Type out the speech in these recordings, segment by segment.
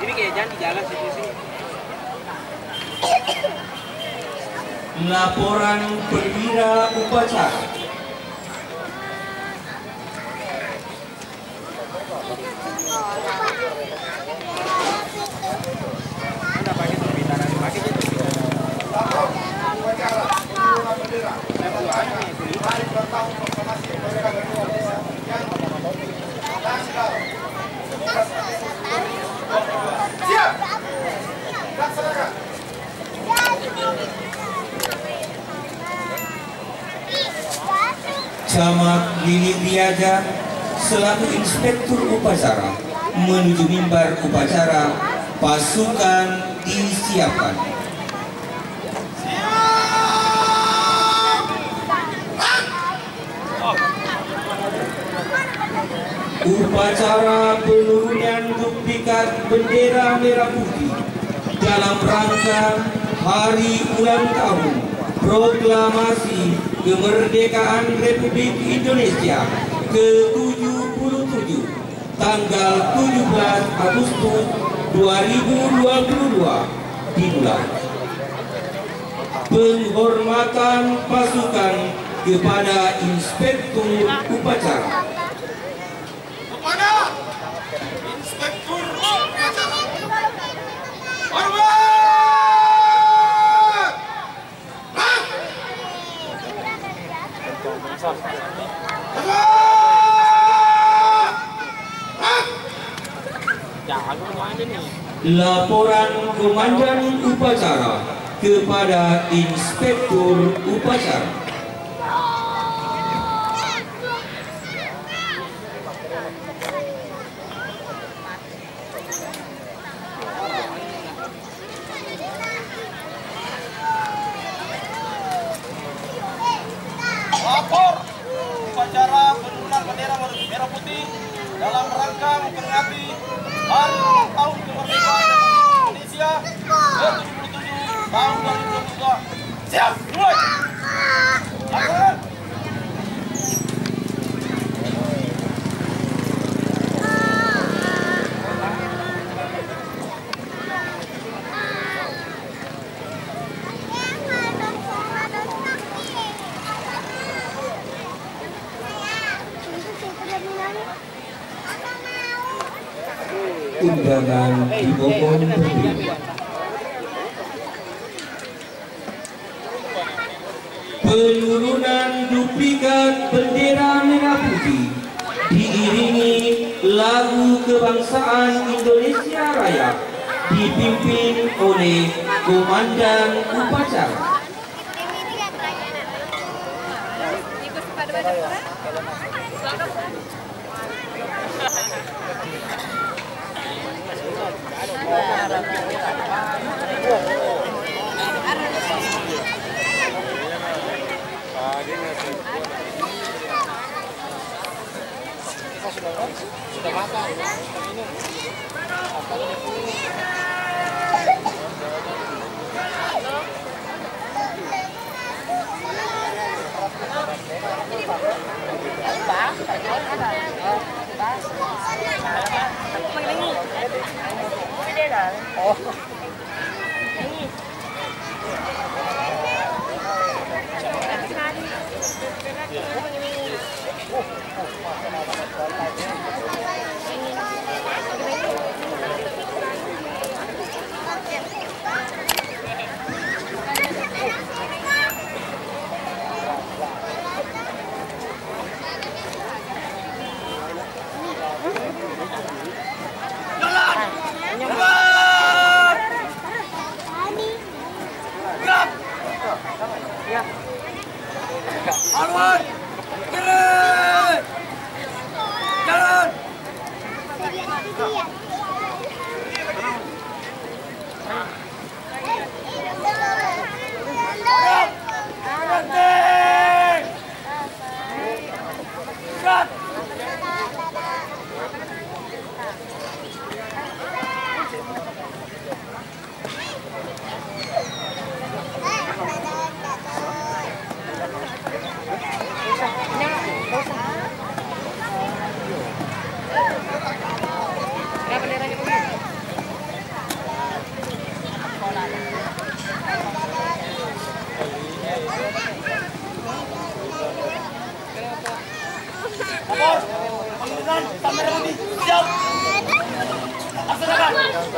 Jadi kayak jangan di jalan sini. Laporan perwira upacara. Siap. Laksanakan. Camat Lili Riaja selaku inspektur upacara menuju mimbar upacara. Pasukan disiapkan. Upacara penurunan duplikat bendera merah putih dalam rangka Hari Ulang Tahun Proklamasi Kemerdekaan Republik Indonesia ke-77 tanggal 17 Agustus 2022 dimulai. Penghormatan pasukan kepada Inspektur Upacara. Kepada Inspektur Upacara. Hormat! Laporan Komandan Upacara kepada Inspektur Upacara. Lapor upacara penurunan bendera merah putih dalam rangka memperingati Hari Ulang Tahun Kemerdekaan Indonesia ke-77 tahun 2022. Siap, mulai. Laksanakan. Undangan dimohon berdiri. Penurunan duplikat bendera merah putih diiringi lagu kebangsaan Indonesia Raya dipimpin oleh Komandan Upacara. Sudah makan. Alwan, kiri, jalan.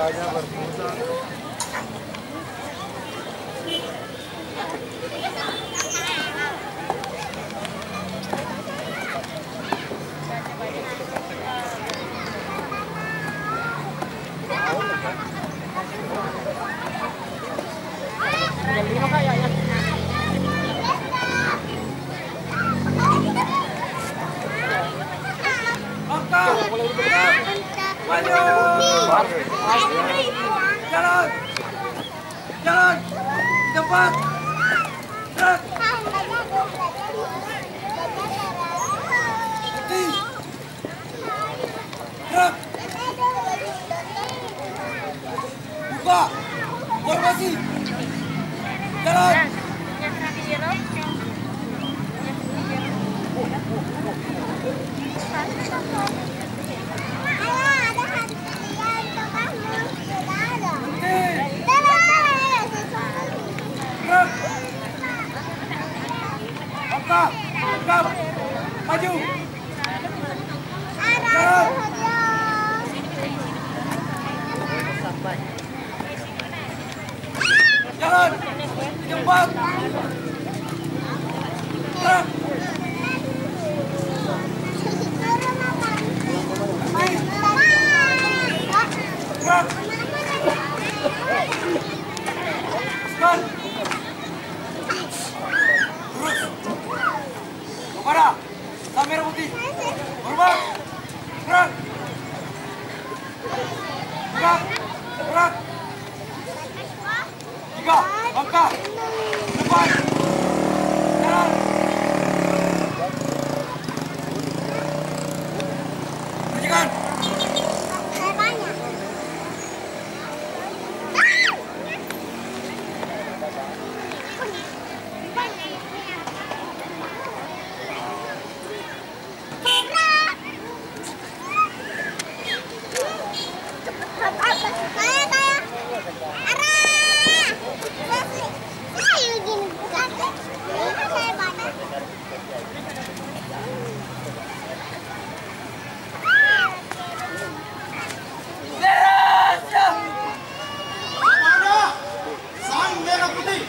Kudanya berputar. Jalan, jalan, cepat, gerak, gerak, buka, formasi, jalan. Langkah, tegap, maju, jalan, jalan, cepat, gerak, gerak, start, terus, kepada kamera putih, hormat, gerak, gerak, gerak, 3, langkah, depan, jalan, percikan. Sang merah putih,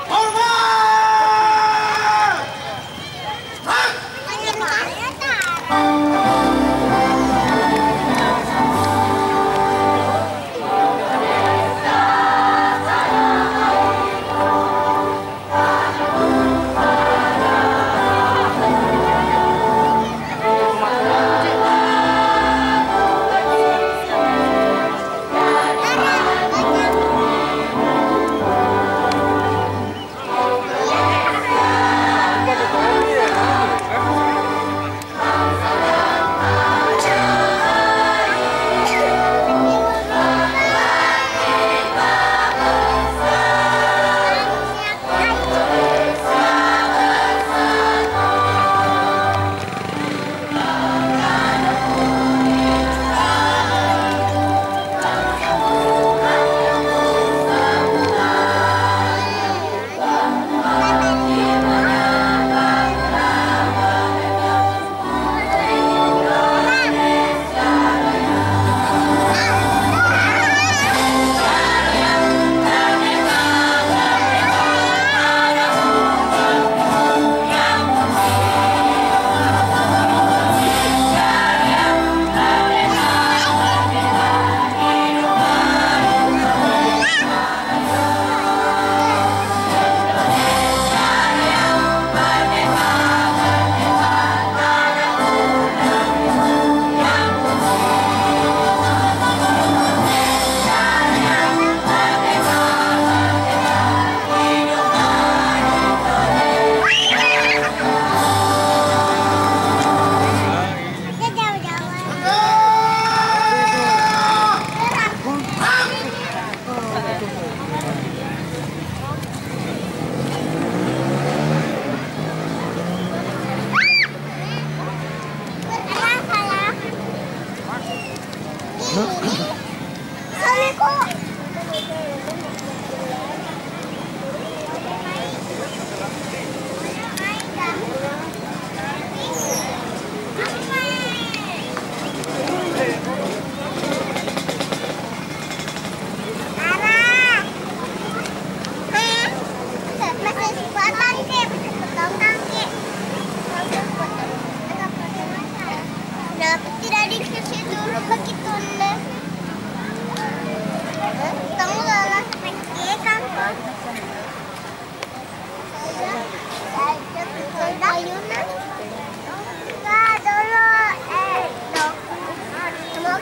hormat!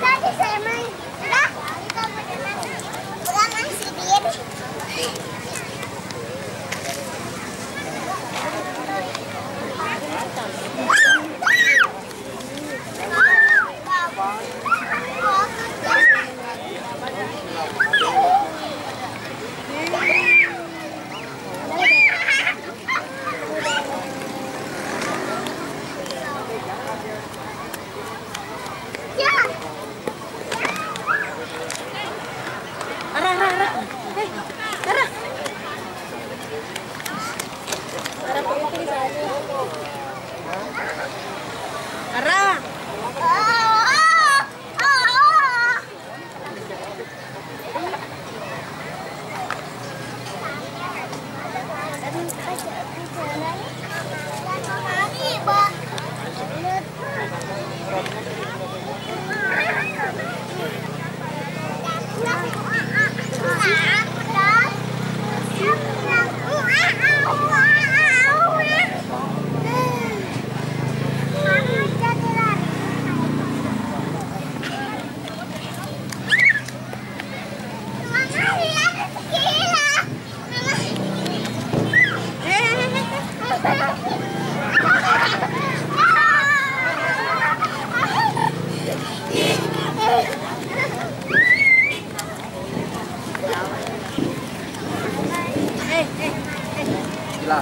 Tadi saya main. Udah. Udah masih dia. Gila.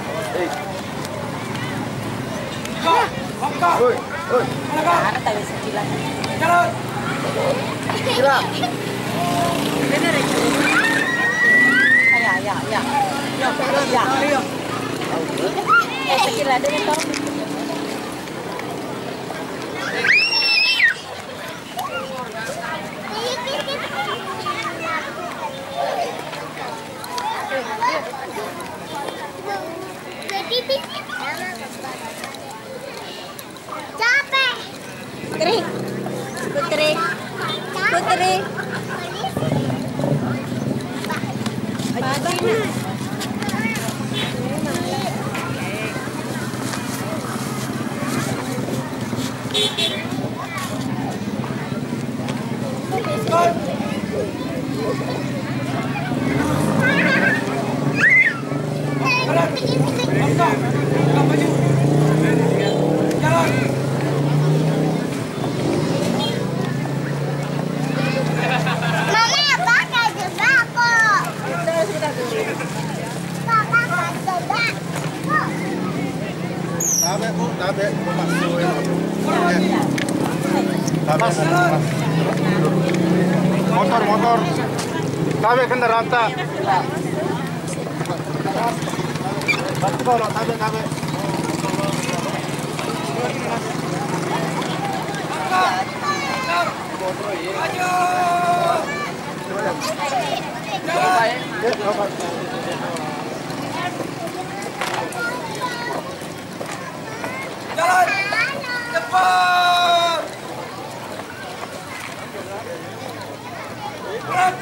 Oi, oi. Tahu sekilas. Jalan. Gila. Bener ya? Ya. Ya. Sekilas deh toh. Putri. Motor. Tabe kendaraan tak. Batu kalau tabe. Jalan. Cepat. Gerak.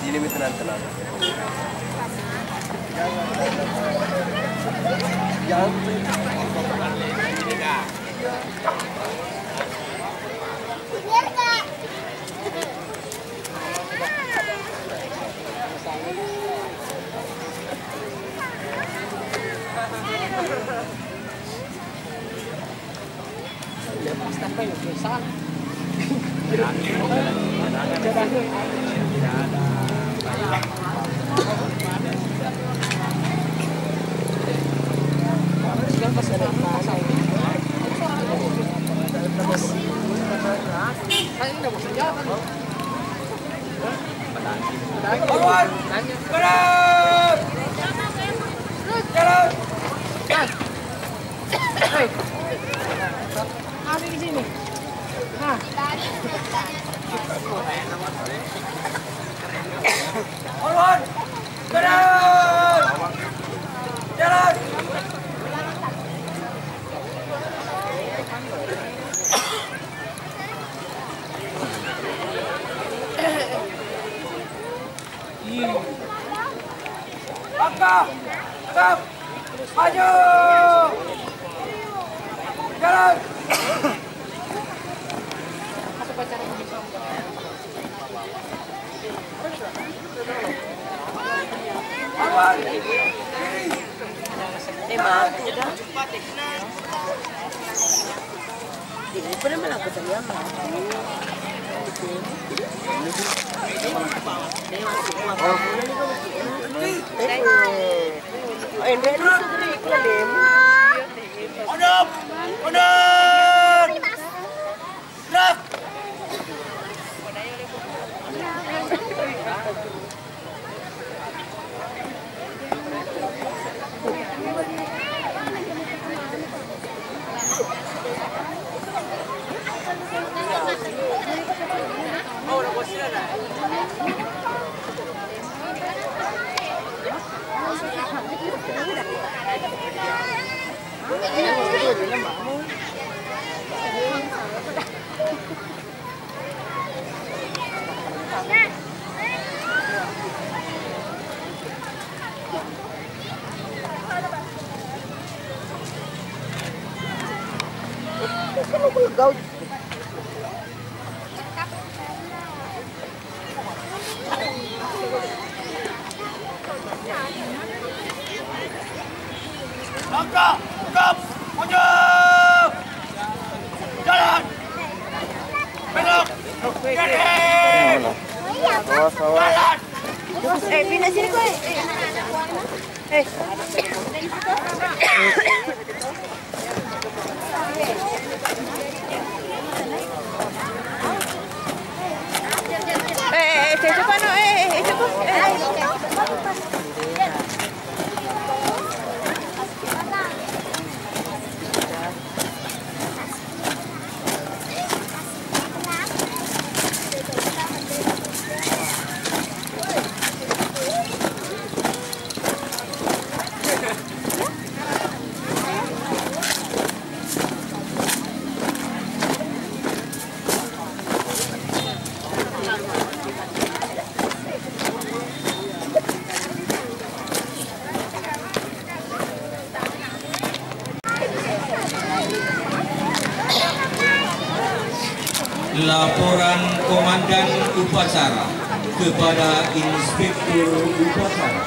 Ini tenang. Biar Kak. Lawan. Berat. Jalan. Kami di sini. Nah, Lawan. Berat. Jalan. Langkah. Tegap. Maju. Jalan. Lawan. Hadap. Mundur. Gerak. Langkah. Tegap. Maju. Jalan. Belok. Kiri. Jalan. pindah sini kowe. Cepat no, cepat. Laporan Komandan Upacara kepada Inspektur Upacara.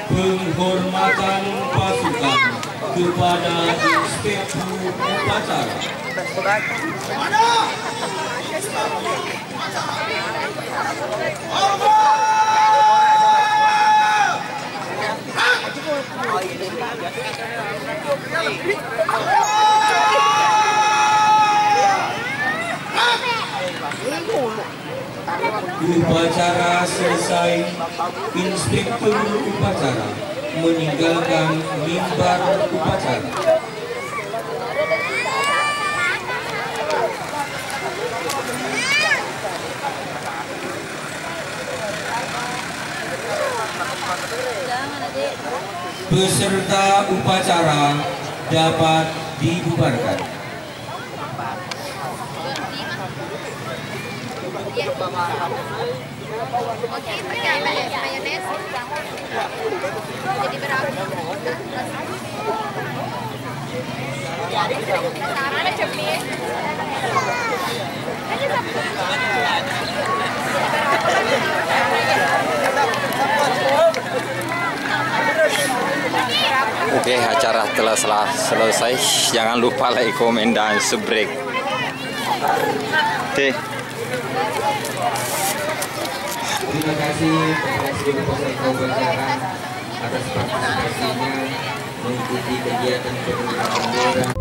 Penghormatan pasukan kepada Inspektur Upacara. Upacara selesai, inspektur upacara meninggalkan mimbar upacara. Peserta upacara dapat dibubarkan. Oke, pakai mayones. Jadi berapa? Mana cepet? Oke, acara telah selesai. Jangan lupa like, komen, dan subscribe. Oke. Terima kasih kepada seluruh peserta upacara atas partisipasinya mengikuti kegiatan penurunan bendera.